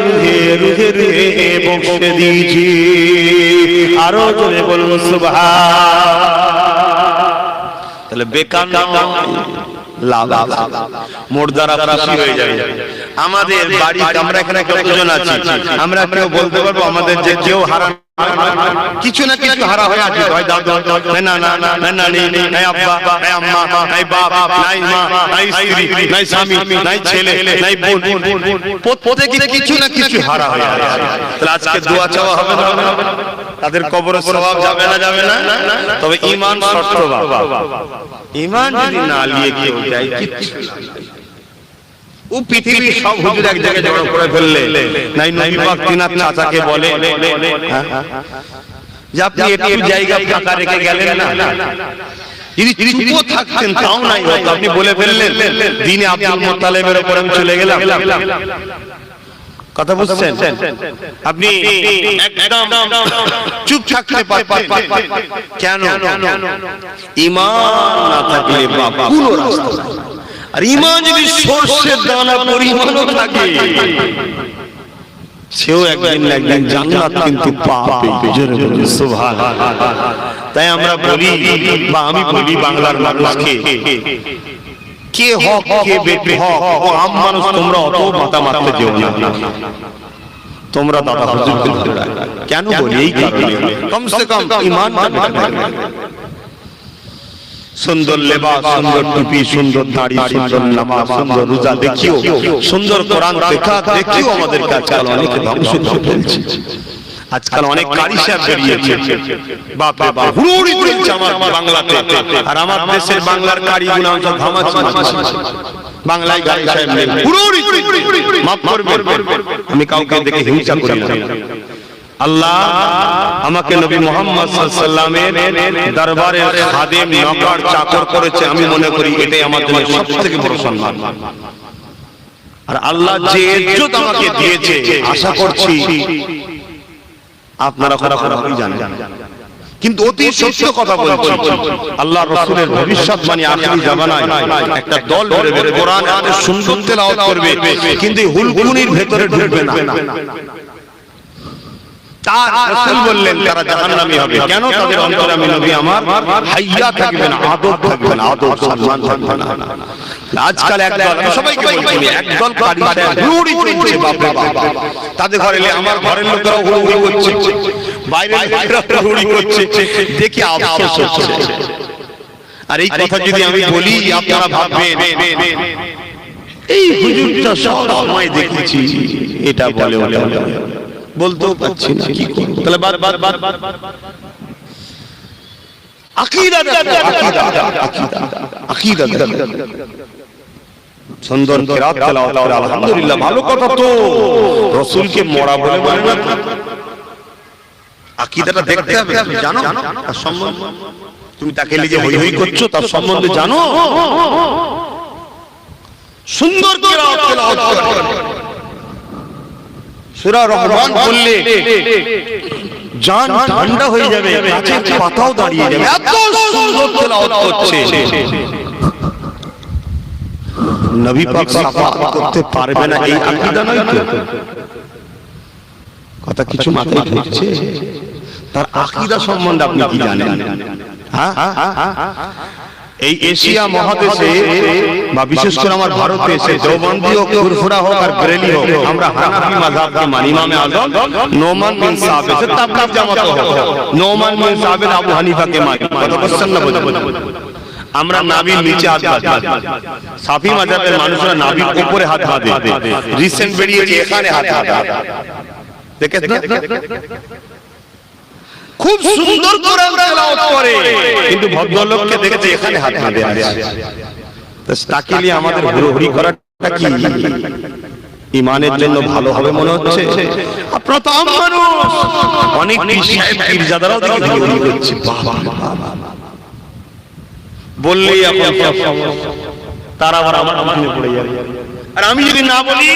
রুহে রুহে বখশে দিয়েছি। আরো জোরে বলুন সুবহান। তাহলে বেকার মোর দ্বারা খুশি হয়ে যাবে। আমাদের বাড়ি আমরা এখানে কতজন আছি, আমরা কেউ বলতে পারবো আমাদের যে কেউ হারানো কিছু না কিছু হারা হয়ে আছে, হয় দাদু, না না না না নাই আব্বা, নাই আম্মা, নাই বাপ, নাই মা, নাই স্ত্রী, নাই স্বামী, নাই ছেলে, নাই বোন, প্রত্যেকে কিছু না কিছু হারা হয়ে আছে। তাহলে আজকে দোয়া চাওয়া হবে না, তাদের কবরে সওয়াব যাবে না, যাবে না? তবে ঈমান শর্ত বাবা, ঈমান যদি না নিয়ে কেউ যায় কিচ্ছু ও পৃথিবীর সব হুজুর এক জায়গায় জড়ো করে ফেললে নাই নবী পাক তিনার চাচাকে বলে যে আপনি একটু জায়গা ফাঁকা রেখে গেলেন না, যদি চুপ থাকতেন তাও নাই হতো, আপনি বলে ফেললেন দিনে আব্দুল মুত্তালিবের উপর আমি চলে গেলাম। কথা বুঝছেন? আপনি একদম চুপ থাকতে পারতেন কেন? ঈমান না থাকলে বাবা কোনো রাস্তা নেই। আর ঈমান যদি সরষের দানা পরিমাণও থাকে সেও একদিন না একদিন জান্নাত কিন্তু পাবে। জোরে বলুন সুবহানাল্লাহ। তাই আমরা বলি বা আমি বলি বাংলার মানুষকে, কে হক কে বেটে হক ও আম মানুষ তোমরা অত মাথা মারতে যেও না। তোমরা দাদা হুজুরকে ধরে কেন বলি? এই কারণে কমসে কম ঈমান সুন্দর লেবাস, সুন্দর টুপি, সুন্দর দাড়ি, সুন্দর নামাজ, সুন্দর রোজা দেখিও, সুন্দর কোরআন দেখা দেখিও আমাদের কাছে অনেক ধ্বংস করে ফেলছে। আজকাল অনেক কারি সাহেব বেরিয়েছে, বাপ রে বাপ হুড়ুড়ি চলছে আমার বাংলাতে। আর আমার দেশের বাংলার কারি গুলো সব ধামাচাপা বাংলায় কারি সাহেব নেই, হুড়ুড়ি মাফ করবেন, আমি কাউকে দেখে হিংসা করি না। আল্লাহ আমাকে নবী মুহাম্মদ সাল্লাল্লাহু আলাইহি ওয়াসাল্লামের দরবারে খাদেম নওকর চাকর করেছে, আমি মনে করি এটাই আমার জন্য সবথেকে বড় সম্মান। আর আল্লাহ যে ইজ্জত আমাকে দিয়েছে আশা করছি আপনারা খুবই জানেন, কিন্তু অতি সত্য কথা বলছি, আল্লাহর রাসূলের ভবিষ্যৎবাণী আখিরি জামানায় একটা দল বেরোবে, কোরআন এত সুন্দর তেলাওয়াত করবে কিন্তু হুলকুনির ভেতরে ঢুকবে না। তার রাসূল বললেন তারা জাহান্নামী হবে। কেন? তাদের অন্তরে আমি নবী আমার হাইয়া থাকবে না, আদব থাকবে না, আদব সম্মান থাকবে না। আজকাল একদল, আমি সবাইকে বলছি, একদল কারি সাহেব হুড়ুড়ি চলছে, বাপ রে বাপ। তাদের ঘরে আমার ঘরের লোকেরা হুড়ুড়ি করছে, বাইরের লোকেরা হুড়ুড়ি করছে, দেখে আফসোস হচ্ছে। আর এই কথা যদি আমি বলি আপনারা ভাববেন এই হুজুরটা সব সময় দেখেছি এটা বলে ওটা বলতেও পারছি না, কি করব? তাহলে বারবার আকীদা সুন্দর কিরাত তেলাওয়াত করে আলহামদুলিল্লাহ, ভালো কথা তো। রাসূলকে মরা বলে বলে না, আকীদাটা দেখতে হবে, জানো তার সম্বন্ধে। তুমি তাকে নিজে হই হই করছো, তার সম্বন্ধে জানো। সুন্দর কিরাত তেলাওয়াত করে সূরা রহমান পড়লে জান ঠান্ডা হয়ে যাবে, গাছের পাতাও দাঁড়িয়ে যাবে, এত সুন্দর তেলাওয়াত করছে। নবী পাক সাফাত করতে পারবে না এই আকীদা নয় তো? কথা কিছু মাথায় ঢুকছে? তার আকীদা সম্বন্ধে আপনি কি জানেন? হ্যাঁ, এই এশিয়া মহাদেশে বা বিশেষ করে আমার ভারতে এসে দেওবন্দি হোক, ফুরফুরা হোক আর বেরেলি হোক, আমরা হানাফি মাযহাবকে মানি। ইমামে আযম নোমান বিন সাবিত তাবলীগ জামাত হোক, নোমান বিন সাবিত আবু হানিফাকে মানি। কথা বুঝছেন না? আমরা নাভির নিচে হাত বাঁধি, শাফি মাযহাবের মানুষরা নাভির উপরে হাত বাঁধে। রিসেন্ট বেরিয়েছে এখানে হাত বাঁধে, দেখেন না? খুব সুন্দর কোরআন তেলাওয়াত করে, কিন্তু ভদ্রলোককে দেখেছে এখানে হাত বাঁধে আছে। তো তাকে নিয়ে আমাদের হুড়োহুড়ি করাটা কি ঈমানের জন্য ভালো হবে মনে হচ্ছে? আপনারা তো আম মানুষ, অনেক পীর সাহেব পীরজাদারাও দেখে হুড়োহুড়ি করছে, বাবা বললেই এখন তারা আবার আমার সামনে পড়ে যাবে। আর আমি যদি না বলি,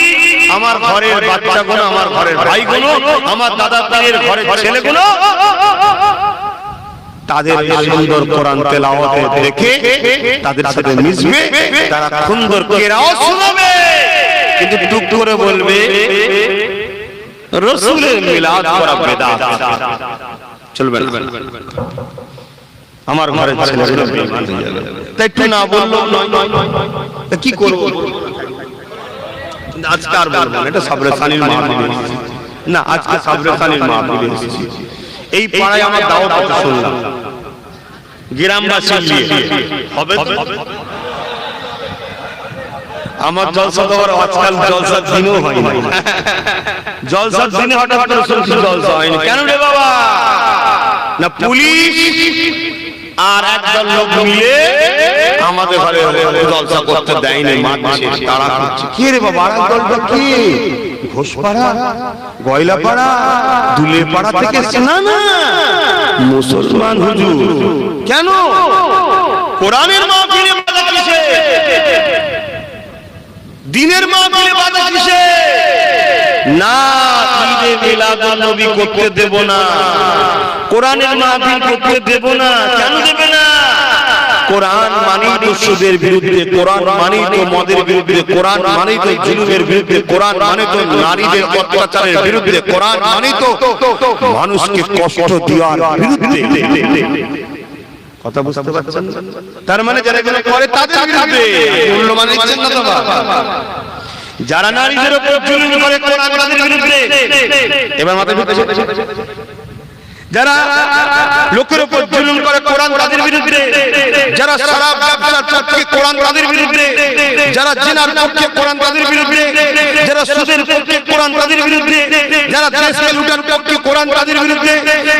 আমার ঘরের বাচ্চাগুলো, আমার ঘরের ভাইগুলো, আমার দাদা দাদির ঘরের ছেলেগুলো তাদের সুন্দর কোরআন তেলাওয়াত দেখে তাদের সাথে মিশবে, তারা সুন্দর কেরাত শোনাবে, কিন্তু টুক করে বলবে রাসূলের মিলাদ করা বিদআত, চলবে না। আমার ঘরের ছেলেগুলো বেঈমান হয়ে যাবে, তাই একটু না বললো নয়, তা কি করব? আজকে আর বলবো না, এটা সাবরে সানির মাহফিলে না, আজকে সাবরে সানির মাহফিলে এসেছি। এই পাড়ায় আমার দাওয়াত কথা শুনলাম, গ্রামবাসী নিয়ে হবে তো। আমার জলসা তো আজকাল জলসার দিনও হয় না, জলসার দিনে হঠাৎ করে শুনছি জলসা হয়নি। কেন রে বাবা? না পুলিশ আর একদল লোক মিলে আমাদের ঘরে জলসা করতে দেয়নি, মারছে, তাড়া করছে। কি রে বাবা? আর দলটা কি? ঘোষপাড়া, গয়লাপাড়া, দুলেপাড়া থেকে এসেছে? না না, মুসলমান হুজুর। কেন? কোরআনের মাহফিলে বাধা কিসে? দিনের মাহফিলে বাধা কিসে? না, ঈদে মিলাদুন নবী করতে দেব না, কোরআনের মাহফিল করতে দেব না। কেন দেবে না? কোরআন মানেই তো সুদের বিরুদ্ধে, কোরআন মানেই তো মদের বিরুদ্ধে, কোরআন মানেই তো জুলুমের বিরুদ্ধে, কোরআন মানে তো নারীদের অত্যাচারের বিরুদ্ধে, কোরআন মানেই তো মানুষকে কষ্ট দেওয়ার বিরুদ্ধে। কথা বুঝতে পারছেন? তার মানে যারা এগুলো করে তাদের বিরুদ্ধে মূল্যমান দিচ্ছেন না তো? যারা নারীদের উপর জুলুম করে কোরআন তাদের বিরুদ্ধে। এবার মাথায় ঢুকেছে? যারা লোকের উপর জুলুম করে কোরআন তাদের বিরুদ্ধে, যারা শরাব ব্যবসার পক্ষে কোরআন তাদের বিরুদ্ধে, যারা জিনার পক্ষে কোরআন তাদের বিরুদ্ধে, যারা সুদের পক্ষে কোরআন তাদের বিরুদ্ধে, যারা দেশকে লুটার পক্ষে কোরআন তাদের বিরুদ্ধে,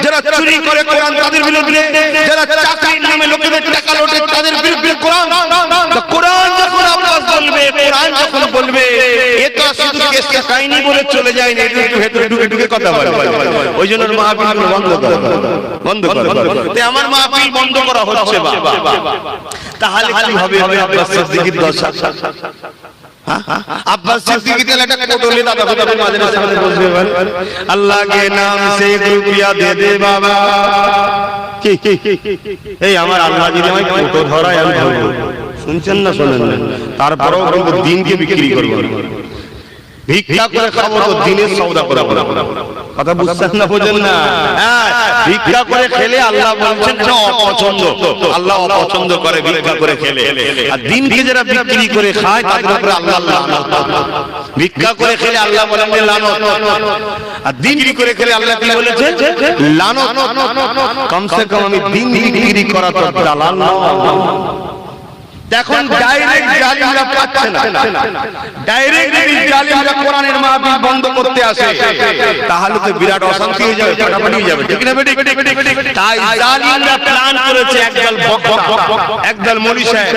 যারা চুরি করে কোরআন তাদের বিরুদ্ধে, যারা চাকরির নামে লোকেদের টাকা লোটে তাদের বিরুদ্ধে কোরআন। কোরআন যখন আওয়াজ বলবে, কোরআন যখন বলবে, এটা শুধু কেসটা কাহিনী বলে চলে যায় না, একটু ভেতরে ঢুকে ঢুকে কথা বলে। ওই জন্য মাহফিল বন্ধ বন্ধ করো। আমার মাহফিল বন্ধ করা হচ্ছে তাহলে কি হবে? আব্বাস সিদ্দিকীর দশা। আব্বাস সিদ্দিকী তেল একটা কোটলে দাদা দাদা মাঝের সামনে বসবে, আল্লাহ के नाम से एक रुपया दे दे बाबा। এই আমার আল্লাহ যদি আমায় কোটো ধরায় আমি ধরবো। শুনছেন না? শোনেন না? তারপরেও কিন্তু দিনকে বিক্রি করবো, ভিক্ষা করে খাবো তো দিনের সওদা করে। কথা বুঝছেন না? বোঝেন না? ভিক্ষা করে খেলে আল্লাহ বলছেন যে অপছন্দ, আল্লাহ অপছন্দ করে ভিক্ষা করে খেলে। আর দিনকে যারা বিক্রি করে খায় তাদের উপরে আল্লাহ লানত। ভিক্ষা করে খেলে আল্লাহ বলেন লানত, আর দিন বিক্রি করে খেলে আল্লাহ কি বলেছে? লানত। কমসে কম আমি দিন বিক্রি করা তো দালাল না। এখন ডাইরেক্ট জালিমরা পাচ্ছে না, ডাইরেক্ট জালিমরা কোরআনের মাহফিল বন্ধ করতে আসে, তাহলে তো বিরাট অশান্তি হয়ে যাবে, ফাটাফাটি হয়ে যাবে। ঠিক না বেটি? তাই জালিমরা প্ল্যান করেছে, একদল বক্তা, একদল মৌলভী সাহেব,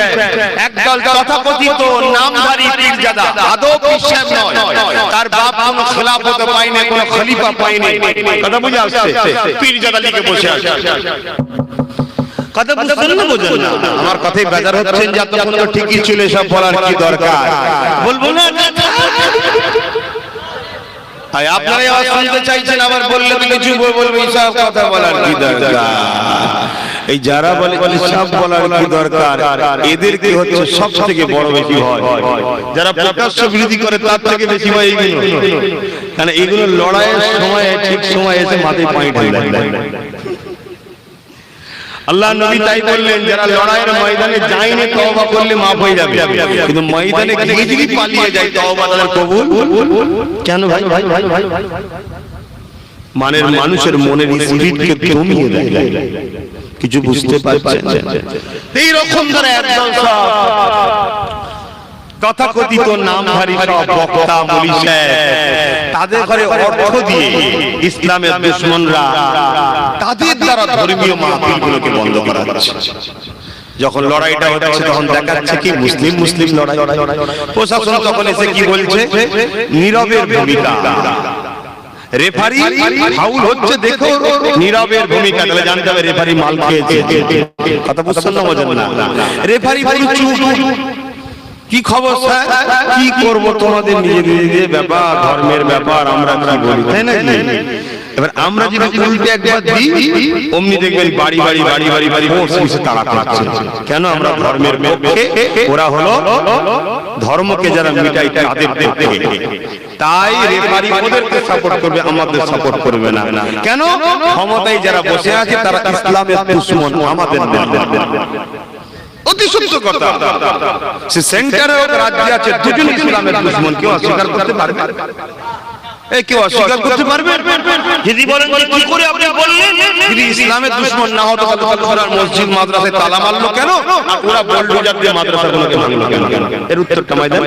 একদল তথাকথিত নামধারী পীরজাদা, আদৌ পীর সাহেব নয়, তার বাপ কোনো খেলাফত পায়নি, কোনো খলিফা পায়নি। কথা বুঝে আসছে? পীরজাদা লিখে বসে আছে। কথা বুঝছেন না? বোঝেন না? আমার কথাই বেজার হচ্ছেন যে তখন তো ঠিকই ছিল, সব বলার কি দরকার? বলবো না? আপনারা আওয়াজ শুনতে চাইছেন, আবার বললে তো কিছু বলবো, সব কথা বলার কি দরকার? এই যারা বলে সব বলার কি দরকার, এদের কি হচ্ছে সব থেকে বড় বেশি হয়। যারা প্রকাশ্য বিরোধী করে তার থেকে বেশি হয় এইগুলো। কারণ এইগুলো লড়াইয়ের সময় ঠিক সময় এসে মাথায় পানি ঢেলে দেয়। আল্লাহ নবী তাই বললেন, যারা লড়াইয়ের ময়দানে যায়নি তওবা করলে মাফ হয়ে যাবে, কিন্তু ময়দানে গিয়ে যদি পালিয়ে যায় তওবা তাদের কবুল কেন? ভাই মানে মানুষের মনের স্পিরিটকে দমিয়ে দেয়, কিছু বুঝতে পারছেন? এই রকম ধরে একদল সব তথাকথিত নামধারী সব বক্তা মৌলভী সাহেব, তাদের ঘরে অর্থ দিয়ে ইসলামের দুশমনরা তাদের দ্বারা ধর্মীয় মাহফিলগুলোকে বন্ধ করা হচ্ছে। যখন লড়াইটা হচ্ছে তখন দেখাচ্ছে কি মুসলিম মুসলিম লড়াই। প্রশাসন তখন এসে কি বলছে? নীরবের ভূমিকা, রেফারি ফাউল হচ্ছে দেখো, নীরবের ভূমিকা। তাহলে জানতে হবে রেফারি মাল খেয়েছে। কথা বুঝছেন না? বোঝেন না? রেফারি চুপ, কি খবর স্যার, কি করব, তোমাদের নিজেদের ব্যাপার, ধর্মের ব্যাপার, আমরা কি বলি, তাই না? এবার আমরা যদি উল্টে একবার দিই, অমনি দেখবেন বাড়ি বাড়ি বাড়ি বাড়ি বাড়ি বসে তাড়া করছে। কেন? আমরা ধর্মের পক্ষে, ওরা হলো ধর্মকে যারা মিটাই তাদের পক্ষে। তাই রেফারি ওদেরকে সাপোর্ট করবে, আমাদের সাপোর্ট করবে না। কেন? ক্ষমতায় যারা বসে আছে তারা ইসলামের দুশমন, আমাদের না। অতি সত্য কথা। সে সেন্টারে হোক রাজ্যে আছে, দুজন ইসলামের দুশমন, কেউ অস্বীকার করতে পারবে? কেউ অস্বীকার করতে পারবে? যদি বলেন কি করে আপনি বললেন যদি ইসলামের দুশমন না হতো তাহলে ওরা মসজিদ মাদ্রাসায় তালা মারলো কেন, আর ওরা বুলডোজার দিয়ে মাদ্রাসাগুলোকে ভাঙলো কেন? এর উত্তরটা আমায় দেন।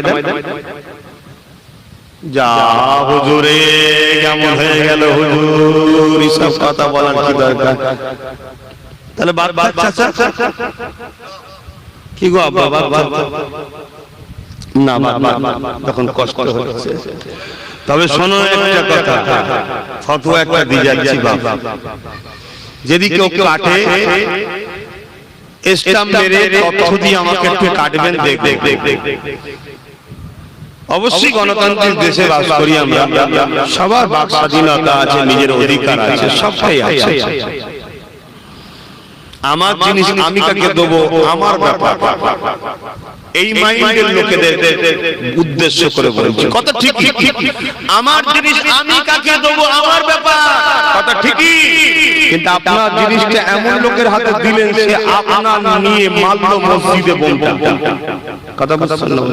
যা হুজুরে কেমন হয়ে গেল হুজুর, এসব কথা বলার কি দরকার? তাহলে কি গো বাবা না তখন কষ্ট হচ্ছে। তবে শোনো একটা কথা, ফতোয়া একটা দিয়ে যাচ্ছি বাবা, যদি কেউ কাটে স্ট্যাম্প মেরে তথ্য দিয়ে আমাকে একটু কাটবেন, অবশ্যই গণতান্ত্রিক দেশে বাস করি আমরা, সবার বাক স্বাধীনতা আছে, নিজের অধিকার আছে, সবটাই আছে। আমার জিনিস আমি কাকে দেবো আমার ব্যাপার, এই মাইন্ডের লোকেদের উদ্দেশ্য করে বলছি কথা ঠিকই। আমার জিনিস আমি কাকে দেবো আমার ব্যাপার, কথা ঠিকই। কিন্তু আপনার জিনিসটা এমন লোকের হাতে দিলেন সে আপনার নিয়ে মারলো মসজিদে বোমটা, কথা বুঝছেন না?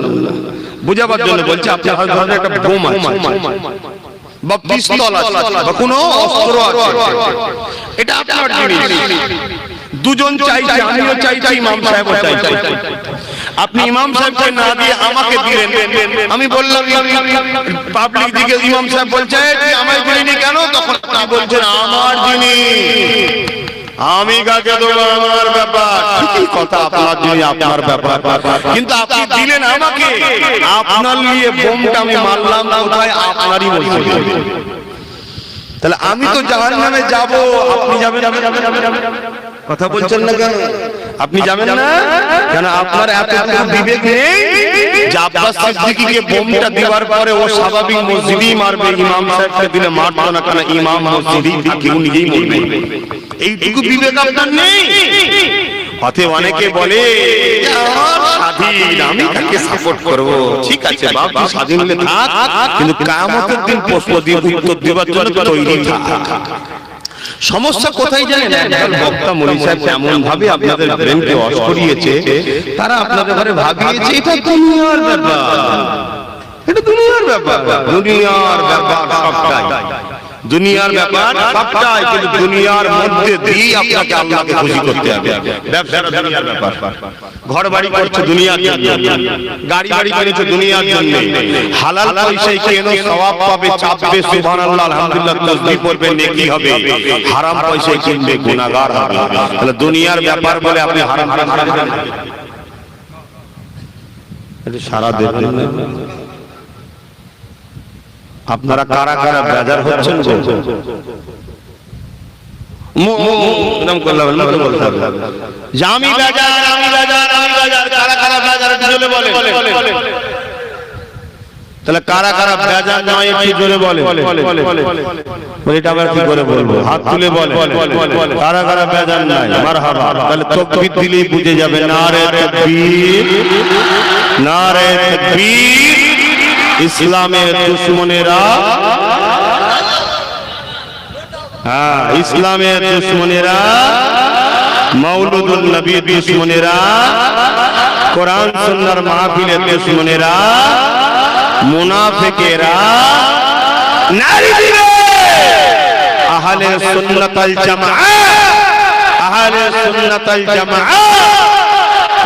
বুঝাবার জন্য বলছি, আপনার হাতে একটা বোম আছে বা পিস্তল আছে বা কোনো অস্ত্র আছে, এটা আপনার জিনিস। দুজন চাইছে, আমিও চাইছি, ইমাম সাহেবও চাইছে। আপনি ইমাম সাহেবকে না দিয়ে আমাকে দিলেন, আমি বললাম পাবলিক দিকে ইমাম সাহেব বলছে আমায় দিলেনি কেন? তখন আপনি বলছেন আমার জিনিস আমি কাকে দেবো আমার ব্যাপার। ঠিকই কথা, আপনার জিনিস আপনার ব্যাপার, কিন্তু আপনি দিলেন আমাকে, আপনার নিয়ে বোমটা আমি মারলাম কোথায়? আপনারই মসজিদে। তাহলে আমি তো জাহান্নামে যাব, আপনি যাবেন? কথা বলছেন না কেন? আপনি যাবেন না কেন? আপনার এতটুকু বিবেক নেই যে আব্বাস সিদ্দিকীকে বোমটা দেওয়ার পরে ও স্বাভাবিক মসজিদেই মারবে, ইমাম সাহেবকে দিলে মারতো না কেন? ইমাম মসজিদেই কেউ নিজেই মরবে, এইটুকু বিবেক আপনার নেই। অতএব অনেকে বলে স্বাধীন, আমি কাকে সাপোর্ট করব? ঠিক আছে বাবা, স্বাধীন হলে থাক, কিন্তু কিয়ামতের দিন প্রশ্ন দিয়ে উত্তর দেওয়ার জন্য তৈরি থাক। সমস্যা কোথায় জানেন? একজন বক্তা মনি সাহেব এমন ভাবে আপনাদের ব্রেনকে ওয়াশ করিয়েছে, তারা আপনাদের ঘরে ভাবিয়েছে এটা দুনিয়ার ব্যাপার, এটা দুনিয়ার ব্যাপার, দুনিয়ার ব্যাপার সবটাই, দুনিয়ার ব্যাপার সবটাই, কিন্তু দুনিয়ার মধ্যে দিয়ে আপনাকে আল্লাহকে খুশি করতে হবে। ব্যবসাটা দুনিয়ার ব্যাপার, ঘর বাড়ি করছে দুনিয়ার জন্য, গাড়ি বাড়ি কিনেছে দুনিয়ার জন্য, হালাল পয়সায় কেন সওয়াব পাবে, চাপবে সুবহানাল্লাহ আলহামদুলিল্লাহ তাসবিহ পড়বে নেকি হবে, হারাম পয়সায় কিনবে গুনাহগার হবে। তাহলে দুনিয়ার ব্যাপার বলে আপনি হারাম হারাম এটা সারা দেখবেন না। আপনারা কারা কারা বেজার হচ্ছেন গো? নাম করলাম না তো বলতে হবে যে আমি বেজার, আমি বেজার, আমি বেজার। কারা কারা বেজার জোরে বলে? তাহলে কারা কারা বেজার নয় একটু জোরে বলে। এটা আবার কি করে বলবো? হাত তুলে বলে কারা কারা বেজার নাই। মারহাবা। তাহলে তাকবীর দিলেই বুঝে যাবে। নারে তাকবীর, নারে তাকবীর। ইসলামের দুশমনেরা, হ্যাঁ ইসলামের দুশমনেরা, মাওলুদুন নবীর দুশমনেরা, কোরআন সুন্নাহর মাহফিলের দুশমনেরা, মুনাফিকেরা নারী দিবে আহলে সুন্নাত ওয়াল জামাআহ, আহলে সুন্নাত ওয়াল জামাআহ।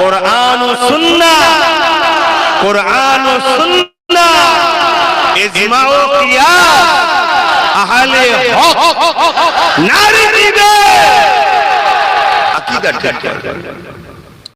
কোরআন ও সুন্নাহ, কোরআন ও সুন্নাহ, ইজমা ও কিয়াস, আহলে হক নারী দিবে। আকীদা ঠিক।